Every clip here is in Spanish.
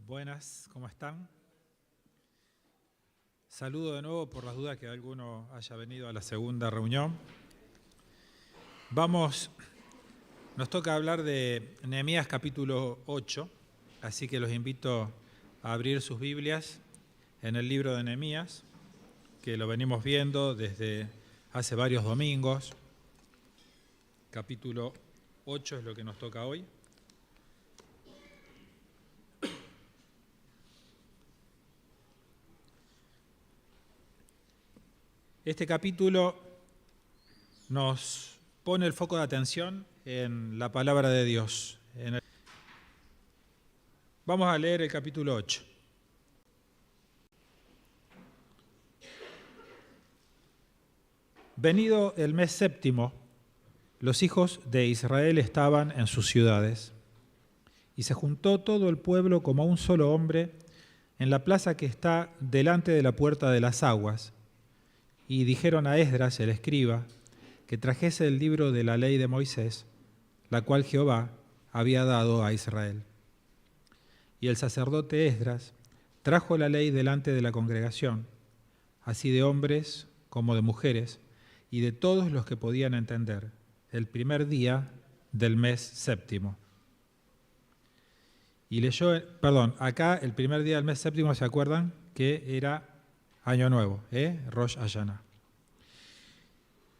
Buenas, ¿cómo están? Saludo de nuevo por las dudas que alguno haya venido a la segunda reunión. Nos toca hablar de Nehemías capítulo 8, así que los invito a abrir sus Biblias en el libro de Nehemías, que lo venimos viendo desde hace varios domingos. Capítulo 8 es lo que nos toca hoy. Este capítulo nos pone el foco de atención en la palabra de Dios. Vamos a leer el capítulo 8. Venido el mes séptimo, los hijos de Israel estaban en sus ciudades, y se juntó todo el pueblo como un solo hombre en la plaza que está delante de la puerta de las aguas, y dijeron a Esdras, el escriba, que trajese el libro de la ley de Moisés, la cual Jehová había dado a Israel. Y el sacerdote Esdras trajo la ley delante de la congregación, así de hombres como de mujeres, y de todos los que podían entender, el primer día del mes séptimo. Y leyó, acá el primer día del mes séptimo, ¿se acuerdan? Que era Año Nuevo, Rosh Hashanah.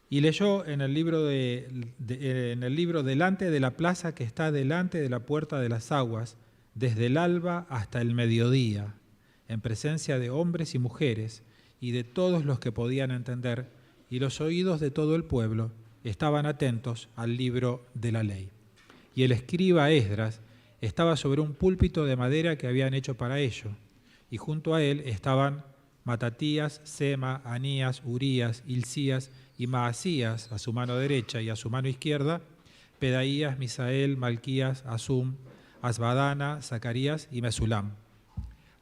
Y leyó en el libro delante de la plaza que está delante de la puerta de las aguas, desde el alba hasta el mediodía, en presencia de hombres y mujeres, y de todos los que podían entender, y los oídos de todo el pueblo estaban atentos al libro de la ley. Y el escriba Esdras estaba sobre un púlpito de madera que habían hecho para ello, y junto a él estaban Matatías, Sema, Anías, Urías, Hilcías y Maasías a su mano derecha, y a su mano izquierda Pedaías, Misael, Malquías, Asum, Asbadana, Zacarías y Mesulam.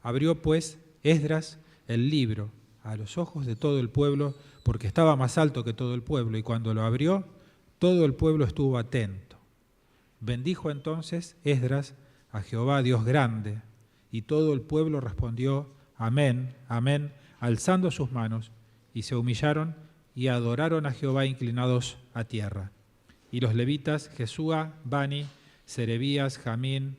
Abrió pues Esdras el libro a los ojos de todo el pueblo, porque estaba más alto que todo el pueblo, y cuando lo abrió, todo el pueblo estuvo atento. Bendijo entonces Esdras a Jehová Dios grande, y todo el pueblo respondió: Amén, amén, alzando sus manos, y se humillaron y adoraron a Jehová inclinados a tierra. Y los levitas, Jesúa, Bani, Serebías, Jamín,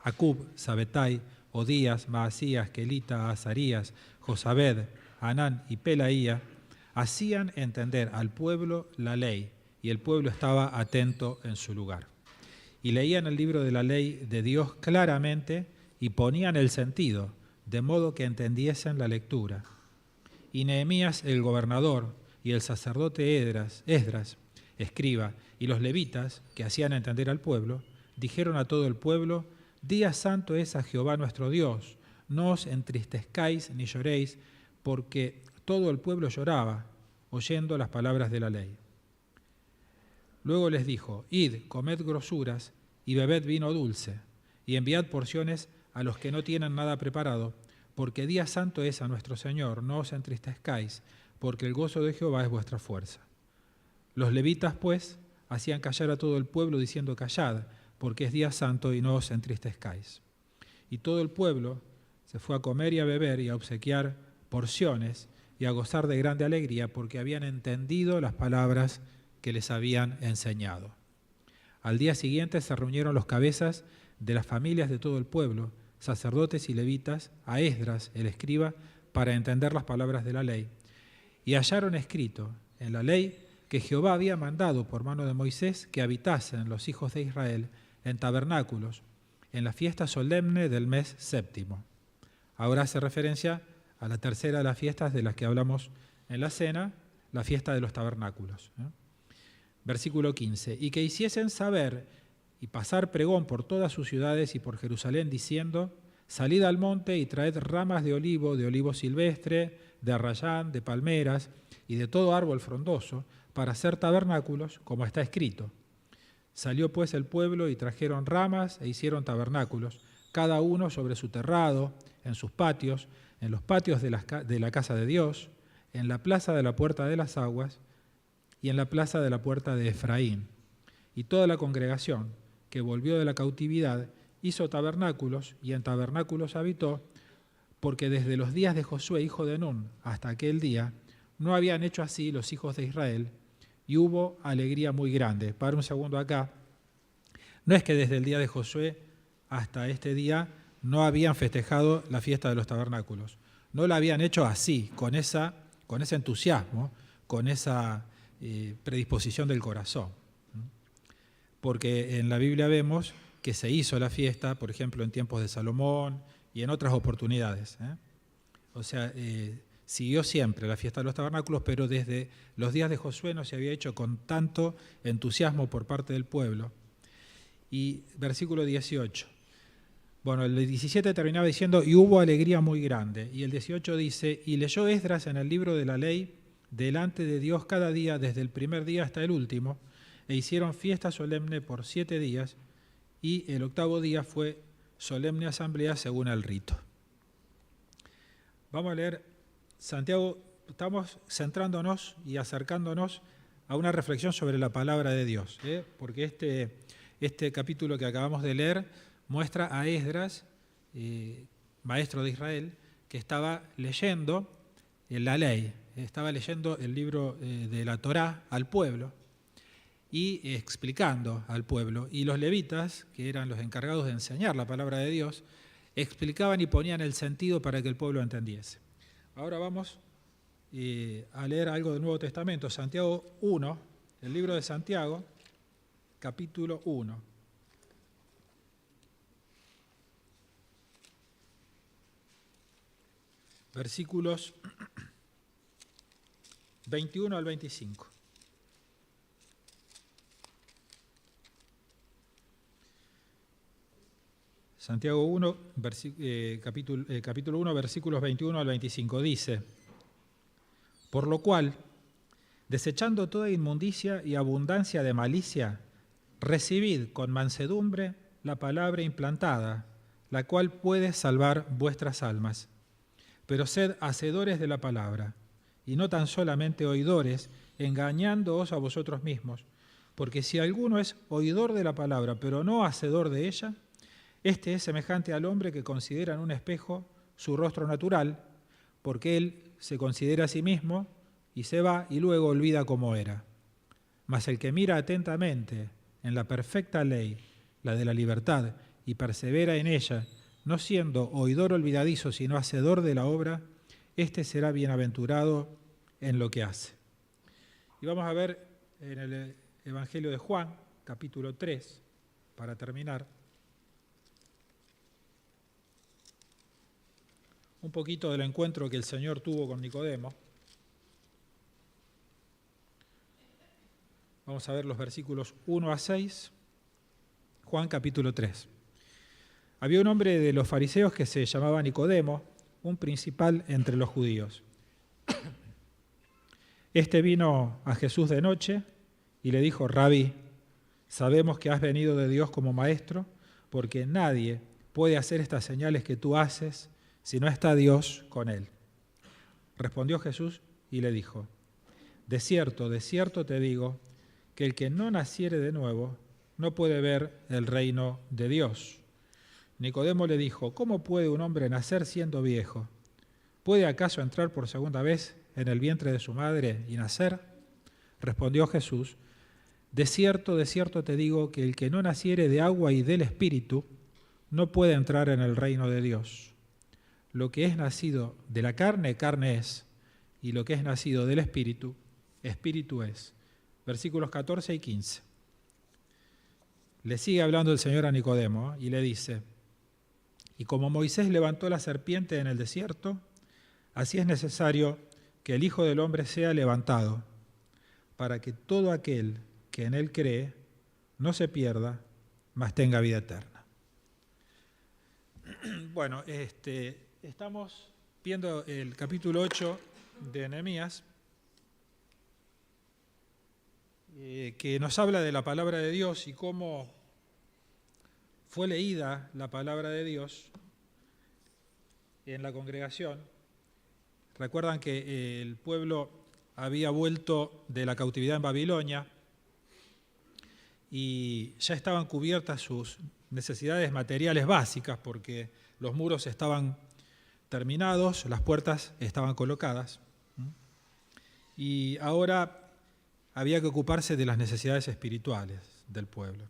Acub, Sabetai, Odías, Maasías, Kelita, Azarías, Josabed, Anán y Pelaía, hacían entender al pueblo la ley, y el pueblo estaba atento en su lugar. Y leían el libro de la ley de Dios claramente y ponían el sentido, de modo que entendiesen la lectura. Y Nehemías el gobernador y el sacerdote Esdras, escriba, y los levitas, que hacían entender al pueblo, dijeron a todo el pueblo: Día santo es a Jehová nuestro Dios, no os entristezcáis ni lloréis, porque todo el pueblo lloraba, oyendo las palabras de la ley. Luego les dijo: Id, comed grosuras y bebed vino dulce, y enviad porciones a los que no tienen nada preparado, porque día santo es a nuestro Señor, no os entristezcáis, porque el gozo de Jehová es vuestra fuerza. Los levitas, pues, hacían callar a todo el pueblo, diciendo: Callad, porque es día santo y no os entristezcáis. Y todo el pueblo se fue a comer y a beber y a obsequiar porciones y a gozar de grande alegría, porque habían entendido las palabras que les habían enseñado. Al día siguiente se reunieron los cabezas de las familias de todo el pueblo, sacerdotes y levitas, a Esdras, el escriba, para entender las palabras de la ley. Y hallaron escrito en la ley que Jehová había mandado por mano de Moisés que habitasen los hijos de Israel en tabernáculos, en la fiesta solemne del mes séptimo. Ahora hace referencia a la tercera de las fiestas de las que hablamos en la cena, la fiesta de los tabernáculos. Versículo 15. Y que hiciesen saber y pasar pregón por todas sus ciudades y por Jerusalén, diciendo: Salid al monte y traed ramas de olivo silvestre, de arrayán, de palmeras y de todo árbol frondoso, para hacer tabernáculos, como está escrito. Salió pues el pueblo y trajeron ramas e hicieron tabernáculos, cada uno sobre su terrado, en sus patios, en los patios de la casa de Dios, en la plaza de la puerta de las aguas y en la plaza de la puerta de Efraín. Y toda la congregación que volvió de la cautividad hizo tabernáculos y en tabernáculos habitó, porque desde los días de Josué, hijo de Nun, hasta aquel día, no habían hecho así los hijos de Israel, y hubo alegría muy grande. Para un segundo acá. No es que desde el día de Josué hasta este día no habían festejado la fiesta de los tabernáculos. No la habían hecho así, con ese entusiasmo, con esa predisposición del corazón. Porque en la Biblia vemos que se hizo la fiesta, por ejemplo, en tiempos de Salomón y en otras oportunidades. O sea, siguió siempre la fiesta de los tabernáculos, pero desde los días de Josué no se había hecho con tanto entusiasmo por parte del pueblo. Y versículo 18. Bueno, el 17 terminaba diciendo, y hubo alegría muy grande. Y el 18 dice, y leyó Esdras en el libro de la ley delante de Dios cada día, desde el primer día hasta el último, e hicieron fiesta solemne por 7 días, y el 8º día fue solemne asamblea según el rito. Vamos a leer Santiago, estamos centrándonos y acercándonos a una reflexión sobre la palabra de Dios, porque este capítulo que acabamos de leer muestra a Esdras, maestro de Israel, que estaba leyendo la ley, estaba leyendo el libro de la Torá al pueblo y explicando al pueblo. Y los levitas, que eran los encargados de enseñar la palabra de Dios, explicaban y ponían el sentido para que el pueblo entendiese. Ahora vamos a leer algo del Nuevo Testamento, Santiago 1, el libro de Santiago, capítulo 1. Versículos 21 al 25. Santiago 1, capítulo 1, versículos 21 al 25, dice, por lo cual, desechando toda inmundicia y abundancia de malicia, recibid con mansedumbre la palabra implantada, la cual puede salvar vuestras almas. Pero sed hacedores de la palabra, y no tan solamente oidores, engañándoos a vosotros mismos, porque si alguno es oidor de la palabra, pero no hacedor de ella, este es semejante al hombre que considera en un espejo su rostro natural, porque él se considera a sí mismo y se va y luego olvida cómo era. Mas el que mira atentamente en la perfecta ley, la de la libertad, y persevera en ella, no siendo oidor olvidadizo, sino hacedor de la obra, éste será bienaventurado en lo que hace. Y vamos a ver en el Evangelio de Juan, capítulo 3, para terminar, un poquito del encuentro que el Señor tuvo con Nicodemo. Vamos a ver los versículos 1 a 6, Juan capítulo 3. Había un hombre de los fariseos que se llamaba Nicodemo, un principal entre los judíos. Este vino a Jesús de noche y le dijo, Rabí, sabemos que has venido de Dios como maestro, porque nadie puede hacer estas señales que tú haces si no está Dios con él. Respondió Jesús y le dijo, de cierto te digo, que el que no naciere de nuevo no puede ver el reino de Dios. Nicodemo le dijo, ¿cómo puede un hombre nacer siendo viejo? ¿Puede acaso entrar por segunda vez en el vientre de su madre y nacer? Respondió Jesús, de cierto te digo, que el que no naciere de agua y del Espíritu no puede entrar en el reino de Dios. Lo que es nacido de la carne, carne es, y lo que es nacido del Espíritu, Espíritu es. Versículos 14 y 15. Le sigue hablando el Señor a Nicodemo y le dice, y como Moisés levantó la serpiente en el desierto, así es necesario que el Hijo del Hombre sea levantado, para que todo aquel que en él cree no se pierda, mas tenga vida eterna. Bueno, estamos viendo el capítulo 8 de Nehemías, que nos habla de la palabra de Dios y cómo fue leída la palabra de Dios en la congregación. Recuerdan que el pueblo había vuelto de la cautividad en Babilonia y ya estaban cubiertas sus necesidades materiales básicas, porque los muros estaban terminados, las puertas estaban colocadas, y ahora había que ocuparse de las necesidades espirituales del pueblo.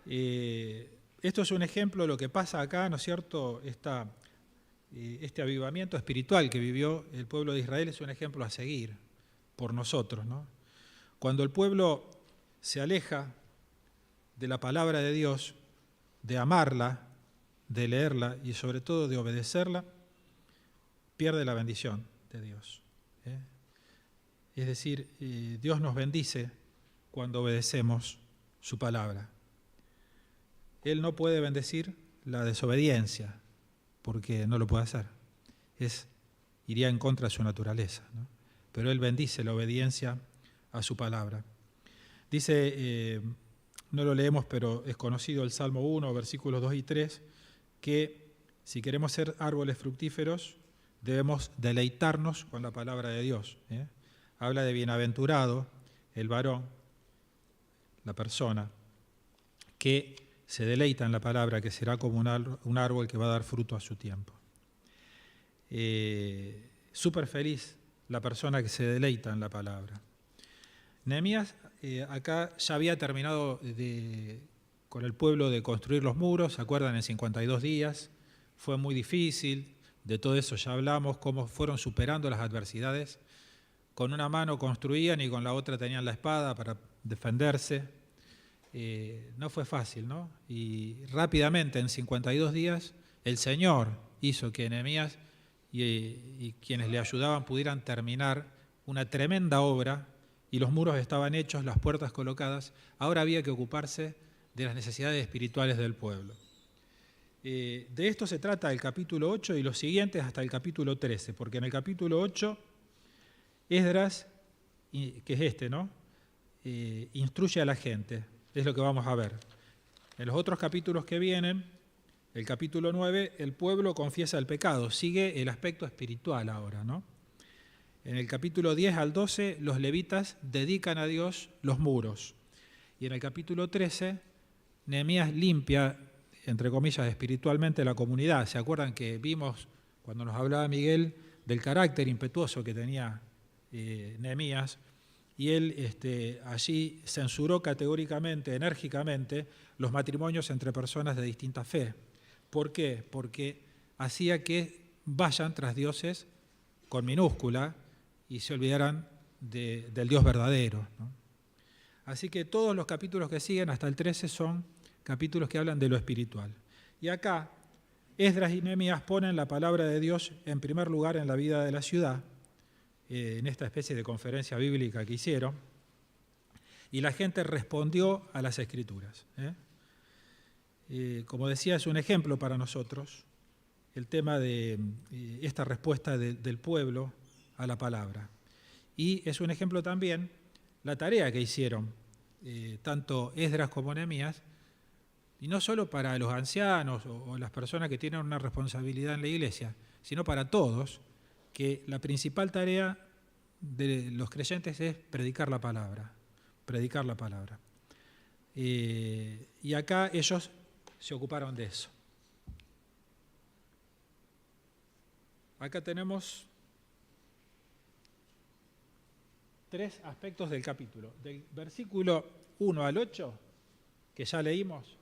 Esto es un ejemplo de lo que pasa acá, ¿no es cierto? Este avivamiento espiritual que vivió el pueblo de Israel es un ejemplo a seguir por nosotros, ¿no? Cuando el pueblo se aleja de la palabra de Dios, de amarla, de leerla y sobre todo de obedecerla, pierde la bendición de Dios. Es decir, Dios nos bendice cuando obedecemos su palabra. Él no puede bendecir la desobediencia, porque no lo puede hacer. Iría en contra de su naturaleza, ¿no? Pero Él bendice la obediencia a su palabra. Dice, no lo leemos, pero es conocido el Salmo 1, versículos 2 y 3, que si queremos ser árboles fructíferos, debemos deleitarnos con la palabra de Dios. Habla de bienaventurado el varón, la persona, que se deleita en la palabra, que será como un árbol que va a dar fruto a su tiempo. Súper feliz la persona que se deleita en la palabra. Nehemías acá ya había terminado con el pueblo de construir los muros, ¿se acuerdan? En 52 días, fue muy difícil, de todo eso ya hablamos, cómo fueron superando las adversidades. Con una mano construían y con la otra tenían la espada para defenderse. No fue fácil, ¿no? Y rápidamente, en 52 días, el Señor hizo que Nehemías y quienes le ayudaban pudieran terminar una tremenda obra, y los muros estaban hechos, las puertas colocadas. Ahora había que ocuparse de las necesidades espirituales del pueblo. De esto se trata el capítulo 8 y los siguientes hasta el capítulo 13, porque en el capítulo 8, Esdras, que es este, ¿no? Instruye a la gente, es lo que vamos a ver. En los otros capítulos que vienen, el capítulo 9, el pueblo confiesa el pecado, sigue el aspecto espiritual ahora, ¿no? En el capítulo 10 al 12, los levitas dedican a Dios los muros. Y en el capítulo 13, Nehemías limpia, entre comillas, espiritualmente la comunidad. ¿Se acuerdan que vimos, cuando nos hablaba Miguel, del carácter impetuoso que tenía Nehemías? Y él allí censuró categóricamente, enérgicamente, los matrimonios entre personas de distinta fe. ¿Por qué? Porque hacía que vayan tras dioses con minúscula y se olvidaran del Dios verdadero, ¿no? Así que todos los capítulos que siguen hasta el 13 son capítulos que hablan de lo espiritual. Y acá Esdras y Nehemías ponen la palabra de Dios en primer lugar en la vida de la ciudad, en esta especie de conferencia bíblica que hicieron, y la gente respondió a las Escrituras. Como decía, es un ejemplo para nosotros el tema de esta respuesta del pueblo a la palabra. Y es un ejemplo también la tarea que hicieron tanto Esdras como Nehemías, y no solo para los ancianos o las personas que tienen una responsabilidad en la iglesia, sino para todos, que la principal tarea de los creyentes es predicar la palabra, predicar la palabra. Y acá ellos se ocuparon de eso. Acá tenemos 3 aspectos del capítulo. Del versículo 1 al 8, que ya leímos,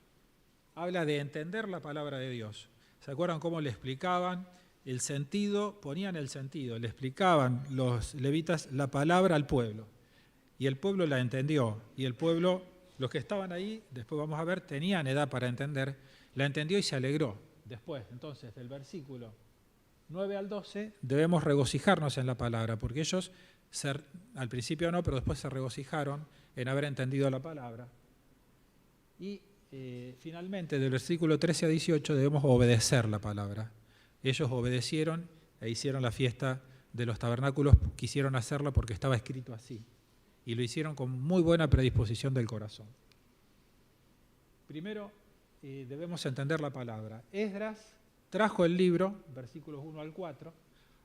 habla de entender la palabra de Dios. ¿Se acuerdan cómo le explicaban el sentido? Ponían el sentido, le explicaban los levitas la palabra al pueblo. Y el pueblo la entendió. Y el pueblo, los que estaban ahí, después vamos a ver, tenían edad para entender, la entendió y se alegró. Después, entonces, del versículo 9 al 12, debemos regocijarnos en la palabra, porque ellos, al principio no, pero después se regocijaron en haber entendido la palabra. Y finalmente, del versículo 13 a 18, debemos obedecer la palabra. Ellos obedecieron e hicieron la fiesta de los tabernáculos, quisieron hacerla porque estaba escrito así, y lo hicieron con muy buena predisposición del corazón. Primero, debemos entender la palabra. Esdras trajo el libro, versículos 1 al 4,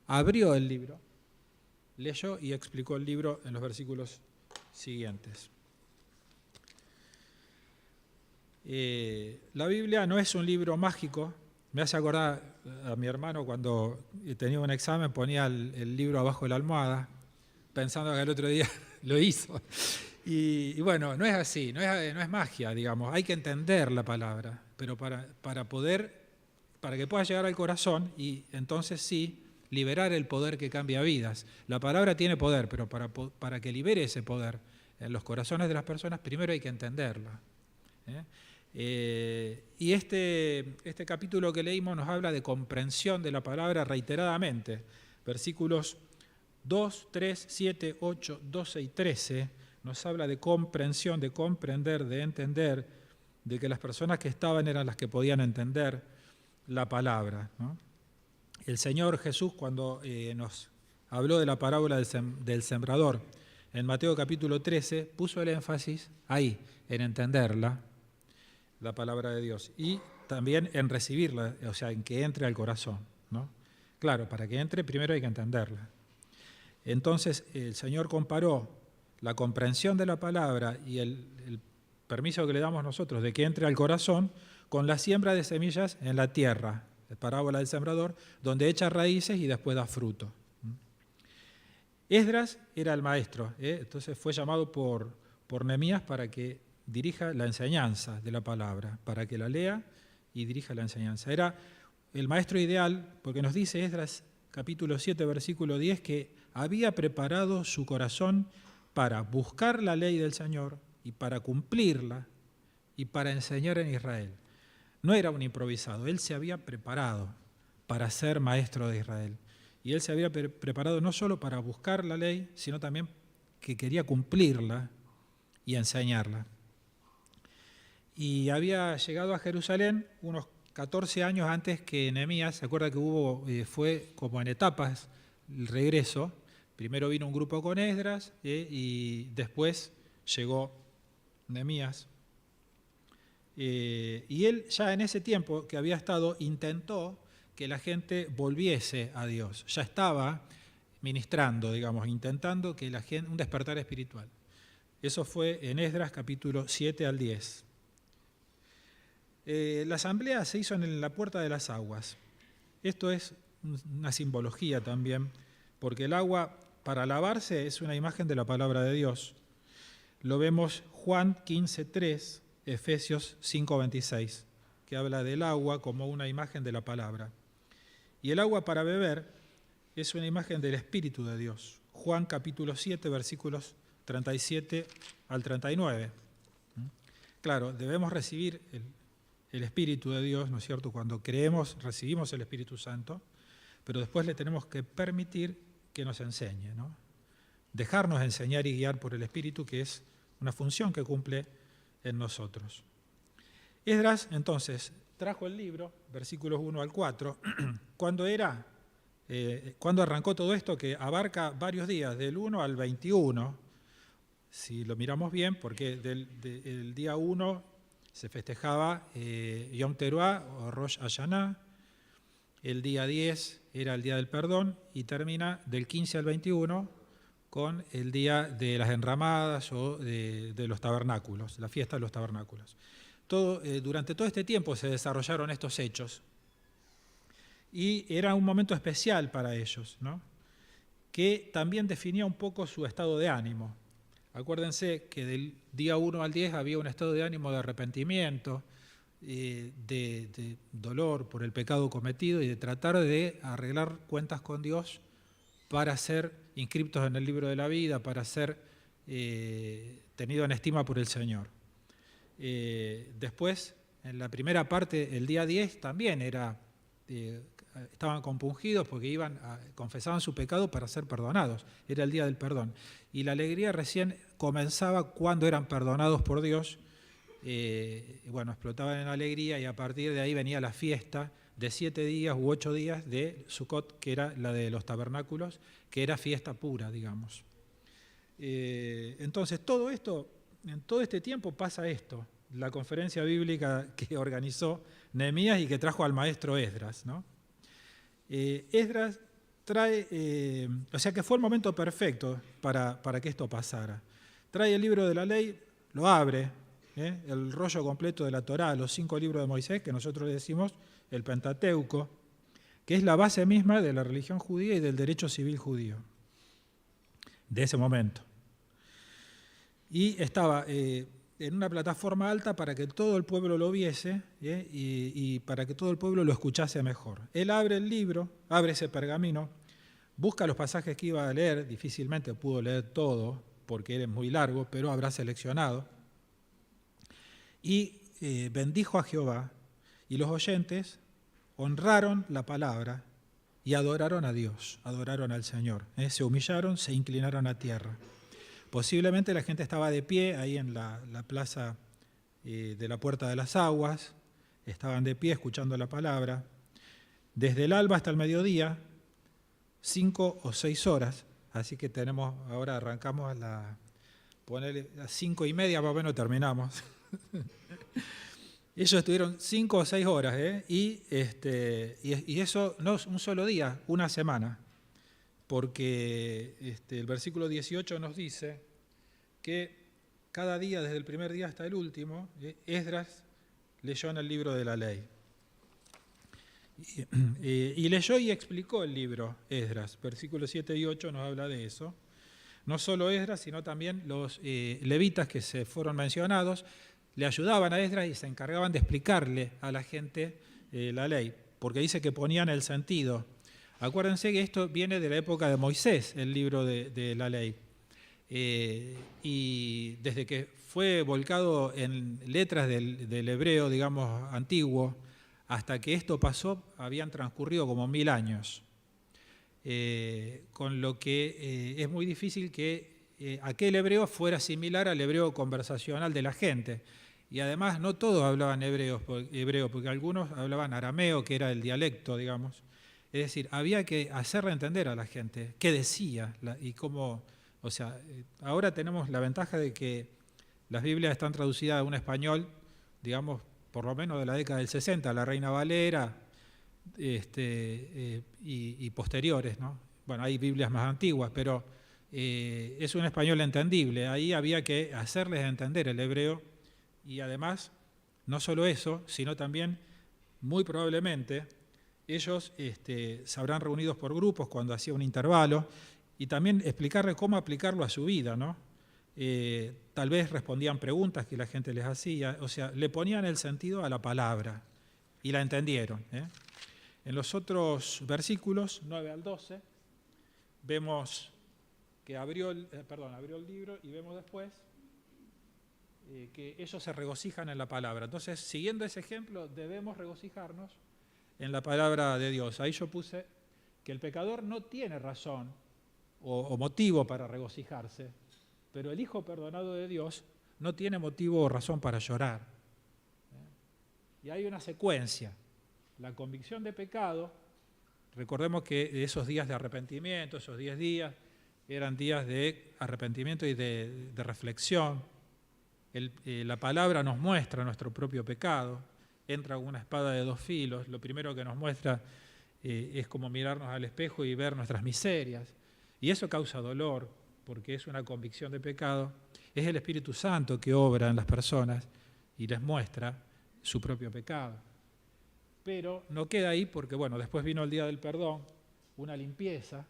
abrió el libro, leyó y explicó el libro en los versículos siguientes. La Biblia no es un libro mágico. Me hace acordar a mi hermano cuando tenía un examen, ponía el libro abajo de la almohada, pensando que el otro día lo hizo. Y bueno, no es así, no es magia, digamos. Hay que entender la palabra, pero para que pueda llegar al corazón y entonces sí, liberar el poder que cambia vidas. La palabra tiene poder, pero para que libere ese poder en los corazones de las personas, primero hay que entenderla. Y este capítulo que leímos nos habla de comprensión de la palabra reiteradamente. Versículos 2, 3, 7, 8, 12 y 13 nos habla de comprensión, de comprender, de entender, de que las personas que estaban eran las que podían entender la palabra, ¿no? El Señor Jesús, cuando nos habló de la parábola del sembrador, en Mateo capítulo 13, puso el énfasis ahí, en entenderla, la palabra de Dios, y también en recibirla, o sea, en que entre al corazón, ¿no? Claro, para que entre primero hay que entenderla. Entonces el Señor comparó la comprensión de la palabra y el permiso que le damos nosotros de que entre al corazón con la siembra de semillas en la tierra, la parábola del sembrador, donde echa raíces y después da fruto. Esdras era el maestro, entonces fue llamado por Nehemías para que dirija la enseñanza de la palabra, para que la lea y dirija la enseñanza. Era el maestro ideal, porque nos dice Esdras capítulo 7, versículo 10, que había preparado su corazón para buscar la ley del Señor y para cumplirla y para enseñar en Israel. No era un improvisado, él se había preparado para ser maestro de Israel. Y él se había preparado no solo para buscar la ley, sino también que quería cumplirla y enseñarla. Y había llegado a Jerusalén unos 14 años antes que Nehemías. Se acuerda que fue como en etapas el regreso. Primero vino un grupo con Esdras y después llegó Nehemías. Y él ya en ese tiempo que había estado intentó que la gente volviese a Dios. Ya estaba ministrando, digamos, intentando que la gente, un despertar espiritual. Eso fue en Esdras capítulo 7 al 10. La asamblea se hizo en la puerta de las aguas. Esto es una simbología también, porque el agua para lavarse es una imagen de la palabra de Dios. Lo vemos Juan 15:3, Efesios 5:26, que habla del agua como una imagen de la palabra. Y el agua para beber es una imagen del Espíritu de Dios. Juan capítulo 7, versículos 37 al 39. Claro, debemos recibir el Espíritu de Dios, ¿no es cierto? Cuando creemos, recibimos el Espíritu Santo, pero después le tenemos que permitir que nos enseñe, ¿no? Dejarnos enseñar y guiar por el Espíritu, que es una función que cumple en nosotros. Esdras, entonces, trajo el libro, versículos 1 al 4, cuando arrancó todo esto, que abarca varios días, del 1 al 21, si lo miramos bien, porque el día 1 se festejaba Yom Teruah o Rosh Hashanah, el día 10 era el día del perdón y termina del 15 al 21 con el día de las enramadas o de los tabernáculos, la fiesta de los tabernáculos. Durante todo este tiempo se desarrollaron estos hechos y era un momento especial para ellos, ¿no? Que también definía un poco su estado de ánimo. Acuérdense que del día 1 al 10 había un estado de ánimo de arrepentimiento, de dolor por el pecado cometido y de tratar de arreglar cuentas con Dios para ser inscriptos en el libro de la vida, para ser tenido en estima por el Señor. Después, en la primera parte, el día 10 también estaban compungidos porque confesaban su pecado para ser perdonados. Era el día del perdón. Y la alegría recién comenzaba cuando eran perdonados por Dios. Explotaban en alegría y a partir de ahí venía la fiesta de 7 días u 8 días de Sukkot, que era la de los tabernáculos, que era fiesta pura, digamos. Entonces, en todo este tiempo pasa esto, la conferencia bíblica que organizó Nehemías y que trajo al maestro Esdras, ¿no? Esdras trae, o sea que fue el momento perfecto para que esto pasara. Trae el libro de la ley, lo abre, el rollo completo de la Torá, los 5 libros de Moisés, que nosotros le decimos el Pentateuco, que es la base misma de la religión judía y del derecho civil judío de ese momento. Y estaba en una plataforma alta para que todo el pueblo lo viese y para que todo el pueblo lo escuchase mejor. Él abre el libro, abre ese pergamino, busca los pasajes que iba a leer, difícilmente pudo leer todo porque era muy largo, pero habrá seleccionado. Y bendijo a Jehová, y los oyentes honraron la palabra y adoraron a Dios, adoraron al Señor. Se humillaron, se inclinaron a tierra. Posiblemente la gente estaba de pie ahí en la plaza de la Puerta de las Aguas, estaban de pie escuchando la palabra. Desde el alba hasta el mediodía, 5 o 6 horas, así que ahora arrancamos a las 5:30, más o menos terminamos. Ellos estuvieron 5 o 6 horas, y eso no es un solo día, una semana, porque el versículo 18 nos dice que cada día, desde el primer día hasta el último, Esdras leyó en el libro de la ley. Y leyó y explicó el libro Esdras. Versículos 7 y 8 nos habla de eso. No solo Esdras, sino también los levitas que se fueron mencionados, le ayudaban a Esdras y se encargaban de explicarle a la gente la ley, porque dice que ponían el sentido. Acuérdense que esto viene de la época de Moisés, el libro de la ley. Y desde que fue volcado en letras del hebreo, digamos, antiguo, hasta que esto pasó, habían transcurrido como 1000 años. Con lo que es muy difícil que aquel hebreo fuera similar al hebreo conversacional de la gente. Y además no todos hablaban hebreo, porque algunos hablaban arameo, que era el dialecto, digamos. Es decir, había que hacerle entender a la gente qué decía y cómo. O sea, ahora tenemos la ventaja de que las Biblias están traducidas a un español, digamos, por lo menos de la década del 60, la Reina Valera y posteriores, ¿no? Bueno, hay Biblias más antiguas, pero es un español entendible. Ahí había que hacerles entender el hebreo y además, no solo eso, sino también, muy probablemente, ellos se habrán reunido por grupos cuando hacía un intervalo y también explicarle cómo aplicarlo a su vida, ¿no? Tal vez respondían preguntas que la gente les hacía, o sea, le ponían el sentido a la palabra y la entendieron. En los otros versículos, 9 al 12, vemos que abrió el libro y vemos después que ellos se regocijan en la palabra. Entonces, siguiendo ese ejemplo, debemos regocijarnos en la palabra de Dios. Ahí yo puse que el pecador no tiene razón o motivo para regocijarse, pero el hijo perdonado de Dios no tiene motivo o razón para llorar. Y hay una secuencia. La convicción de pecado, recordemos que esos días de arrepentimiento, esos 10 días, eran días de arrepentimiento y de reflexión. La palabra nos muestra nuestro propio pecado, entra una espada de 2 filos, lo primero que nos muestra es como mirarnos al espejo y ver nuestras miserias. Y eso causa dolor, porque es una convicción de pecado. Es el Espíritu Santo que obra en las personas y les muestra su propio pecado. Pero no queda ahí porque, bueno, después vino el día del perdón, una limpieza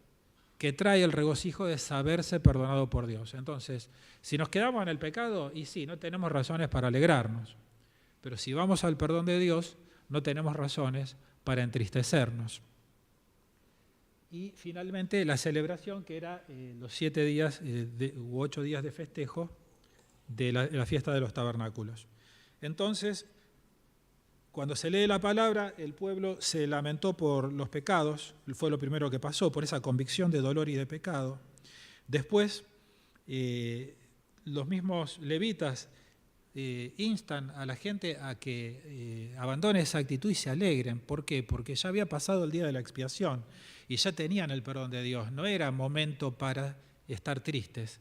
que trae el regocijo de saberse perdonado por Dios. Entonces, si nos quedamos en el pecado, y sí, no tenemos razones para alegrarnos. Pero si vamos al perdón de Dios, no tenemos razones para entristecernos. Y finalmente la celebración, que era los 7 días u 8 días de festejo de la fiesta de los tabernáculos. Entonces, cuando se lee la palabra, el pueblo se lamentó por los pecados, fue lo primero que pasó, por esa convicción de dolor y de pecado. Después, los mismos levitas instan a la gente a que abandone esa actitud y se alegren. ¿Por qué? Porque ya había pasado el día de la expiación y ya tenían el perdón de Dios. No era momento para estar tristes,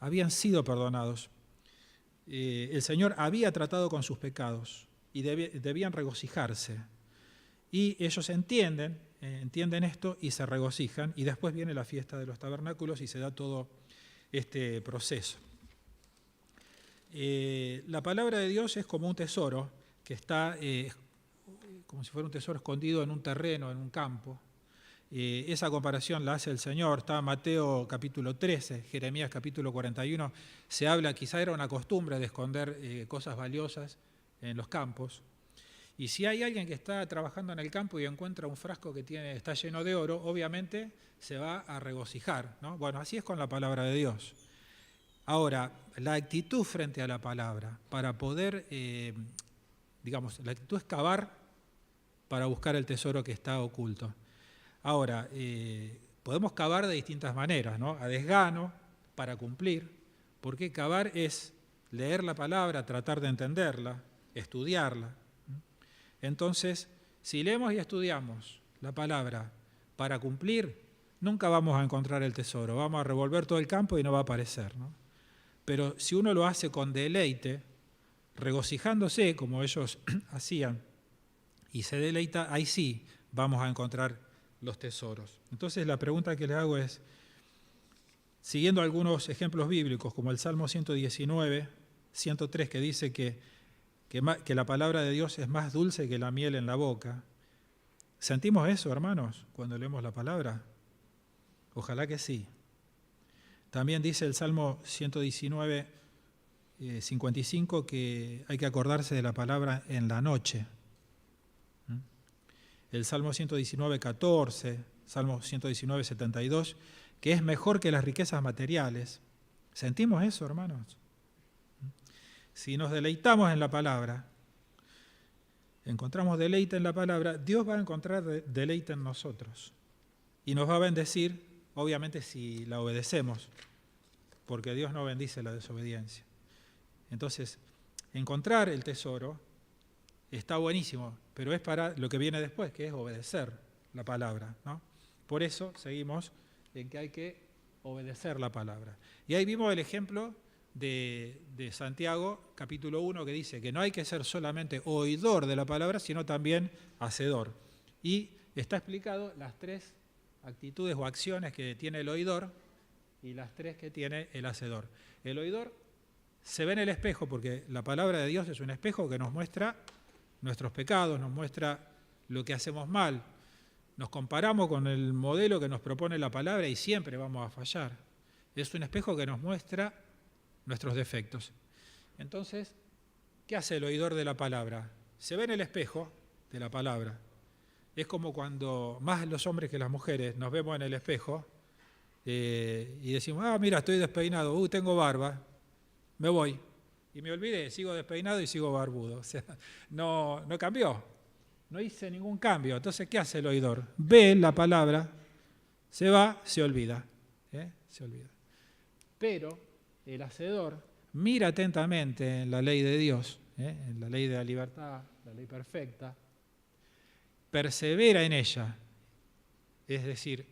habían sido perdonados. El Señor había tratado con sus pecados y debían regocijarse. Y ellos entienden esto y se regocijan, y después viene la fiesta de los tabernáculos y se da todo este proceso. La palabra de Dios es como un tesoro que está como si fuera un tesoro escondido en un terreno, en un campo. Esa comparación la hace el Señor. Está Mateo capítulo 13, Jeremías capítulo 41. Se habla, quizá era una costumbre de esconder cosas valiosas en los campos. Y si hay alguien que está trabajando en el campo y encuentra un frasco que está lleno de oro, obviamente se va a regocijar, ¿no? Bueno, así es con la palabra de Dios. Ahora, la actitud frente a la palabra, para poder, la actitud es cavar para buscar el tesoro que está oculto. Ahora, podemos cavar de distintas maneras, ¿no? A desgano, para cumplir, porque cavar es leer la palabra, tratar de entenderla, estudiarla. Entonces, si leemos y estudiamos la palabra para cumplir, nunca vamos a encontrar el tesoro, vamos a revolver todo el campo y no va a aparecer, ¿no? Pero si uno lo hace con deleite, regocijándose como ellos hacían, y se deleita, ahí sí vamos a encontrar los tesoros. Entonces la pregunta que les hago es, siguiendo algunos ejemplos bíblicos, como el Salmo 119, 103, que dice que la palabra de Dios es más dulce que la miel en la boca. ¿Sentimos eso, hermanos, cuando leemos la palabra? Ojalá que sí. También dice el Salmo 119, 55, que hay que acordarse de la palabra en la noche. El Salmo 119, 14, Salmo 119, 72, que es mejor que las riquezas materiales. ¿Sentimos eso, hermanos? Si nos deleitamos en la palabra, encontramos deleite en la palabra, Dios va a encontrar deleite en nosotros y nos va a bendecir, obviamente si la obedecemos, porque Dios no bendice la desobediencia. Entonces, encontrar el tesoro está buenísimo, pero es para lo que viene después, que es obedecer la palabra, ¿no? Por eso seguimos en que hay que obedecer la palabra. Y ahí vimos el ejemplo de Santiago, capítulo 1, que dice que no hay que ser solamente oidor de la palabra, sino también hacedor. Y está explicado las 3 actitudes o acciones que tiene el oidor y las 3 que tiene el hacedor. El oidor se ve en el espejo, porque la palabra de Dios es un espejo que nos muestra nuestros pecados, nos muestra lo que hacemos mal. Nos comparamos con el modelo que nos propone la palabra y siempre vamos a fallar. Es un espejo que nos muestra nuestros defectos. Entonces, ¿qué hace el oidor de la palabra? Se ve en el espejo de la palabra. Es como cuando más los hombres que las mujeres nos vemos en el espejo y decimos, mira, estoy despeinado, tengo barba, me voy. Y me olvidé, sigo despeinado y sigo barbudo. O sea, no cambió, no hice ningún cambio. Entonces, ¿qué hace el oidor? Ve la palabra, se va, se olvida. Se olvida. Pero el hacedor mira atentamente en la ley de Dios, en la ley de la libertad, la ley perfecta, persevera en ella. Es decir,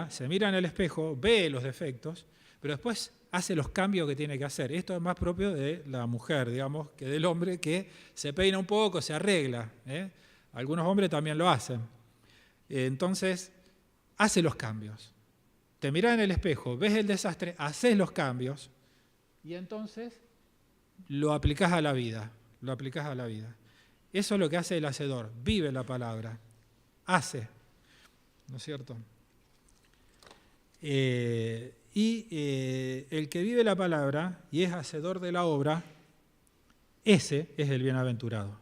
se mira en el espejo, ve los defectos, pero después hace los cambios que tiene que hacer. Esto es más propio de la mujer, digamos, que del hombre, que se peina un poco, se arregla. Algunos hombres también lo hacen. Entonces, hace los cambios. Te mirás en el espejo, ves el desastre, haces los cambios y entonces lo aplicás a la vida. Eso es lo que hace el hacedor, vive la palabra, hace, ¿no es cierto? El que vive la palabra y es hacedor de la obra, ese es el bienaventurado.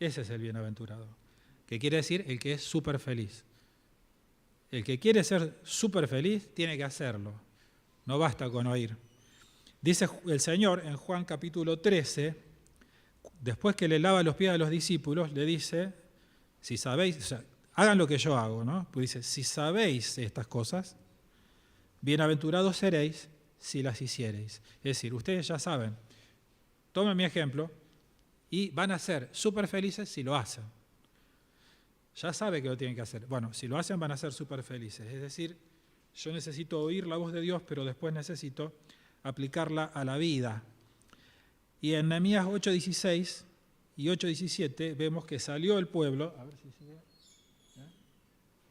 Ese es el bienaventurado, que quiere decir el que es súper feliz. El que quiere ser súper feliz tiene que hacerlo, no basta con oír. Dice el Señor en Juan capítulo 13, después que le lava los pies a los discípulos, le dice, si sabéis, hagan lo que yo hago, ¿no? Pues dice, si sabéis estas cosas, bienaventurados seréis si las hiciereis. Es decir, ustedes ya saben, tomen mi ejemplo y van a ser súper felices si lo hacen. Ya sabe que lo tienen que hacer. Bueno, si lo hacen van a ser súper felices. Es decir, yo necesito oír la voz de Dios, pero después necesito aplicarla a la vida. Y en Nehemías 8:16 y 8:17 vemos que salió el pueblo, a ver si sigue.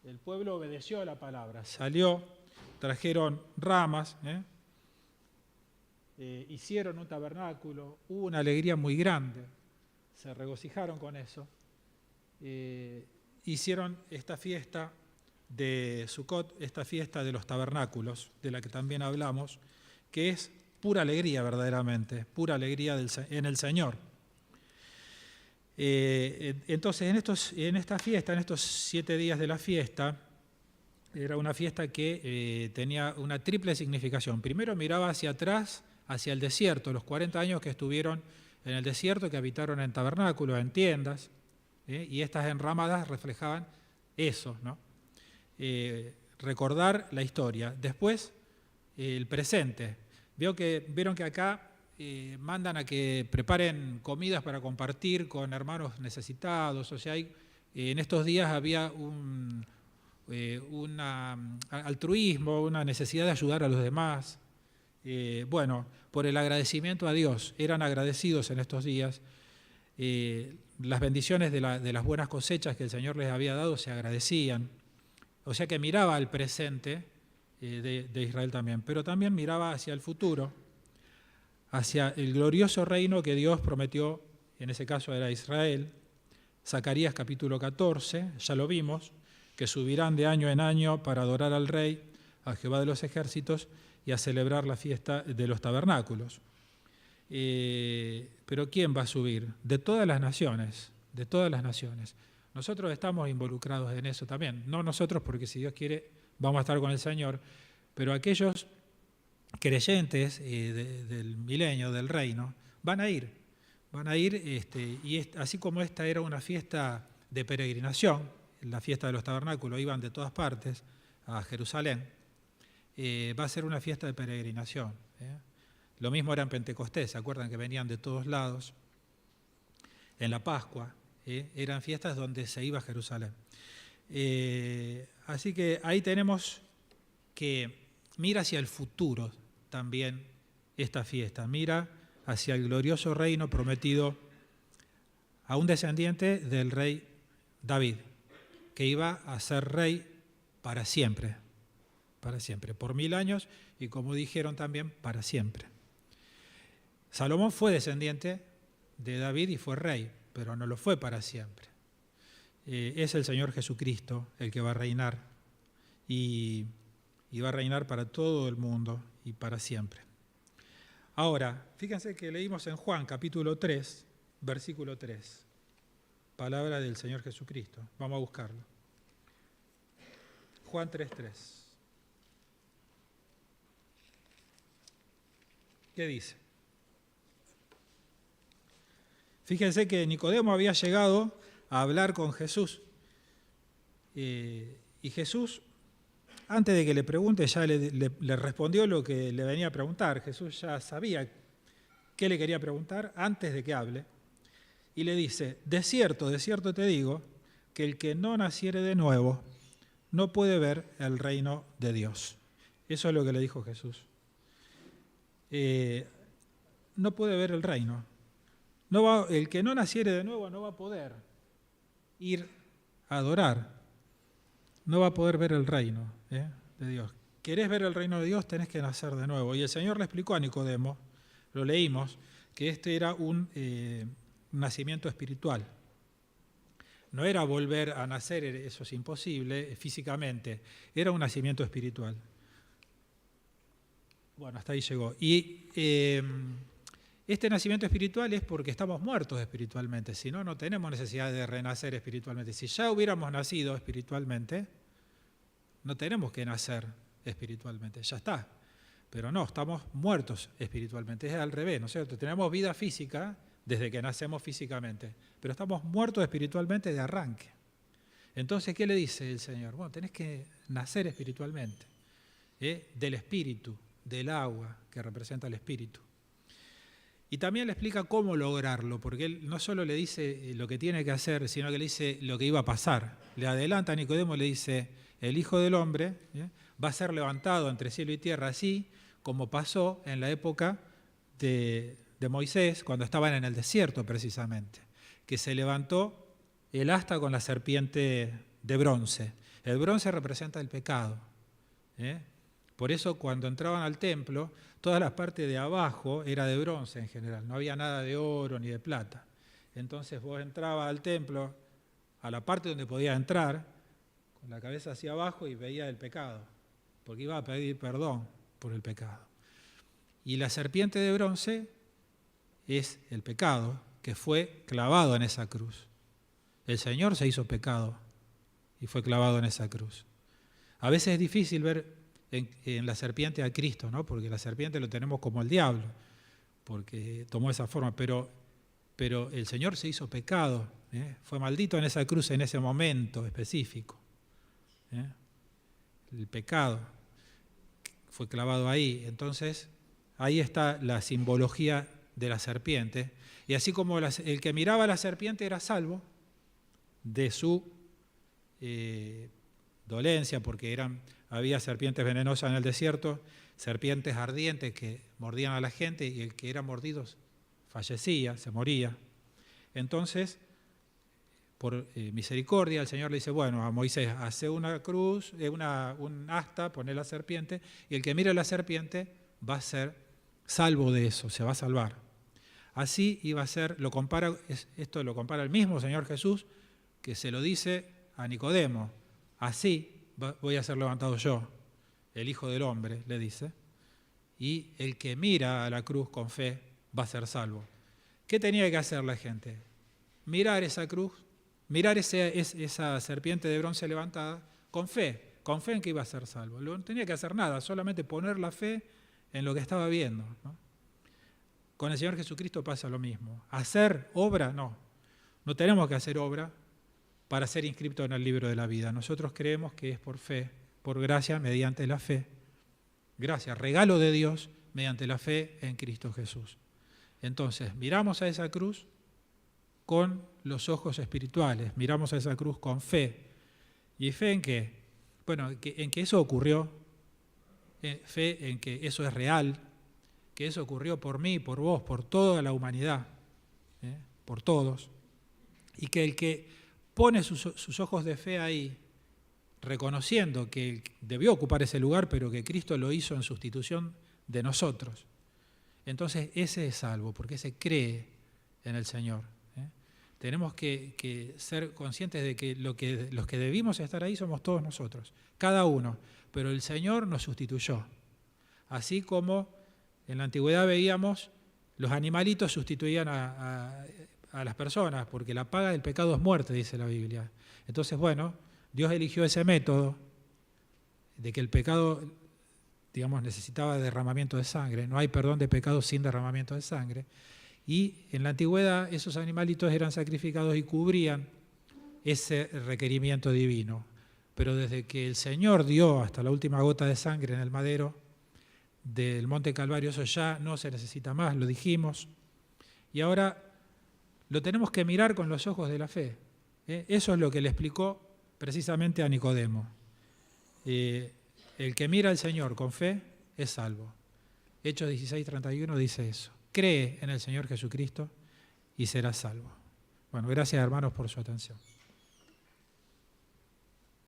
El pueblo obedeció a la palabra, salió, trajeron ramas, hicieron un tabernáculo, hubo una alegría muy grande, se regocijaron con eso. Hicieron esta fiesta de Sukkot, esta fiesta de los tabernáculos, de la que también hablamos, que es pura alegría verdaderamente, pura alegría en el Señor. Entonces, en esta fiesta, en estos 7 días de la fiesta, era una fiesta que tenía una triple significación. Primero miraba hacia atrás, hacia el desierto, los 40 años que estuvieron en el desierto, que habitaron en tabernáculos, en tiendas, y estas enramadas reflejaban eso, ¿no? Recordar la historia. Después, el presente. Vieron que acá mandan a que preparen comidas para compartir con hermanos necesitados. O sea, en estos días había un altruismo, una necesidad de ayudar a los demás. Bueno, por el agradecimiento a Dios, eran agradecidos en estos días. Las bendiciones de las buenas cosechas que el Señor les había dado se agradecían. O sea que miraba al presente de Israel también, pero también miraba hacia el futuro, hacia el glorioso reino que Dios prometió, en ese caso era Israel. Zacarías capítulo 14, ya lo vimos, que subirán de año en año para adorar al Rey, a Jehová de los ejércitos, y a celebrar la fiesta de los tabernáculos. Pero ¿quién va a subir? De todas las naciones, de todas las naciones. Nosotros estamos involucrados en eso también, no nosotros porque si Dios quiere vamos a estar con el Señor, pero aquellos creyentes del milenio, del reino, van a ir, así como esta era una fiesta de peregrinación, la fiesta de los tabernáculos, iban de todas partes a Jerusalén, va a ser una fiesta de peregrinación. Lo mismo era en Pentecostés, ¿se acuerdan que venían de todos lados? En la Pascua, eran fiestas donde se iba a Jerusalén. Así que ahí tenemos que mira hacia el futuro también esta fiesta, mira hacia el glorioso reino prometido a un descendiente del rey David, que iba a ser rey para siempre, por 1000 años y como dijeron también, para siempre. Salomón fue descendiente de David y fue rey, pero no lo fue para siempre. Es el Señor Jesucristo el que va a reinar y va a reinar para todo el mundo y para siempre. Ahora, fíjense que leímos en Juan capítulo 3, versículo 3, palabra del Señor Jesucristo. Vamos a buscarlo. Juan 3:3. ¿Qué dice? Fíjense que Nicodemo había llegado a hablar con Jesús. Y Jesús, antes de que le pregunte, ya le respondió lo que le venía a preguntar. Jesús ya sabía qué le quería preguntar antes de que hable. Y le dice, de cierto te digo, que el que no naciere de nuevo no puede ver el reino de Dios. Eso es lo que le dijo Jesús. No puede ver el reino. El que no naciere de nuevo no va a poder ir a adorar, no va a poder ver el reino de Dios. ¿Querés ver el reino de Dios? Tenés que nacer de nuevo. Y el Señor le explicó a Nicodemo, lo leímos, que este era un nacimiento espiritual. No era volver a nacer, eso es imposible físicamente, era un nacimiento espiritual. Bueno, hasta ahí llegó. Y este nacimiento espiritual es porque estamos muertos espiritualmente, si no, no tenemos necesidad de renacer espiritualmente. Si ya hubiéramos nacido espiritualmente, no tenemos que nacer espiritualmente, ya está. Pero no, estamos muertos espiritualmente, es al revés, ¿no es cierto? Tenemos vida física desde que nacemos físicamente, pero estamos muertos espiritualmente de arranque. Entonces, ¿qué le dice el Señor? Bueno, tenés que nacer espiritualmente, del espíritu, del agua que representa el espíritu. Y también le explica cómo lograrlo, porque él no solo le dice lo que tiene que hacer, sino que le dice lo que iba a pasar. Le adelanta a Nicodemo, le dice, el Hijo del Hombre va a ser levantado entre cielo y tierra, así como pasó en la época de Moisés, cuando estaban en el desierto precisamente, que se levantó el asta con la serpiente de bronce. El bronce representa el pecado, Por eso cuando entraban al templo, toda la parte de abajo era de bronce en general, no había nada de oro ni de plata. Entonces vos entrabas al templo, a la parte donde podías entrar, con la cabeza hacia abajo y veías el pecado, porque iba a pedir perdón por el pecado. Y la serpiente de bronce es el pecado que fue clavado en esa cruz. El Señor se hizo pecado y fue clavado en esa cruz. A veces es difícil ver en la serpiente a Cristo, ¿no? Porque la serpiente lo tenemos como el diablo, porque tomó esa forma, pero el Señor se hizo pecado, fue maldito en esa cruz en ese momento específico. El pecado fue clavado ahí. Entonces, ahí está la simbología de la serpiente. Y así como el que miraba a la serpiente era salvo de su dolencia, porque había serpientes venenosas en el desierto, serpientes ardientes que mordían a la gente, y el que era mordido fallecía, se moría. Entonces, por misericordia, el Señor le dice, bueno, a Moisés, hace una cruz, un asta, pone la serpiente, y el que mire la serpiente va a ser salvo de eso, se va a salvar. Así iba a ser, esto lo compara el mismo Señor Jesús, que se lo dice a Nicodemo, así voy a ser levantado yo, el Hijo del Hombre, le dice, y el que mira a la cruz con fe va a ser salvo. ¿Qué tenía que hacer la gente? Mirar esa cruz, mirar esa serpiente de bronce levantada con fe en que iba a ser salvo. No tenía que hacer nada, solamente poner la fe en lo que estaba viendo, ¿no? Con el Señor Jesucristo pasa lo mismo. ¿Hacer obra? No. No tenemos que hacer obra para ser inscriptos en el libro de la vida. Nosotros creemos que es por fe, por gracia, mediante la fe. Gracia, regalo de Dios, mediante la fe en Cristo Jesús. Entonces, miramos a esa cruz con los ojos espirituales, miramos a esa cruz con fe. ¿Y fe en qué? Bueno, en que eso ocurrió, fe en que eso es real, que eso ocurrió por mí, por vos, por toda la humanidad, por todos, y que el que pone sus ojos de fe ahí, reconociendo que él debió ocupar ese lugar, pero que Cristo lo hizo en sustitución de nosotros, entonces ese es salvo, porque ese cree en el Señor. Tenemos que ser conscientes de que los que debimos estar ahí somos todos nosotros, cada uno, pero el Señor nos sustituyó. Así como en la antigüedad veíamos, los animalitos sustituían a las personas, porque la paga del pecado es muerte, dice la Biblia. Entonces, bueno, Dios eligió ese método de que el pecado, digamos, necesitaba derramamiento de sangre. No hay perdón de pecados sin derramamiento de sangre. Y en la antigüedad esos animalitos eran sacrificados y cubrían ese requerimiento divino. Pero desde que el Señor dio hasta la última gota de sangre en el madero del Monte Calvario, eso ya no se necesita más, lo dijimos. Y ahora lo tenemos que mirar con los ojos de la fe. Eso es lo que le explicó precisamente a Nicodemo. El que mira al Señor con fe es salvo. Hechos 16:31 dice eso. Cree en el Señor Jesucristo y serás salvo. Bueno, gracias hermanos por su atención.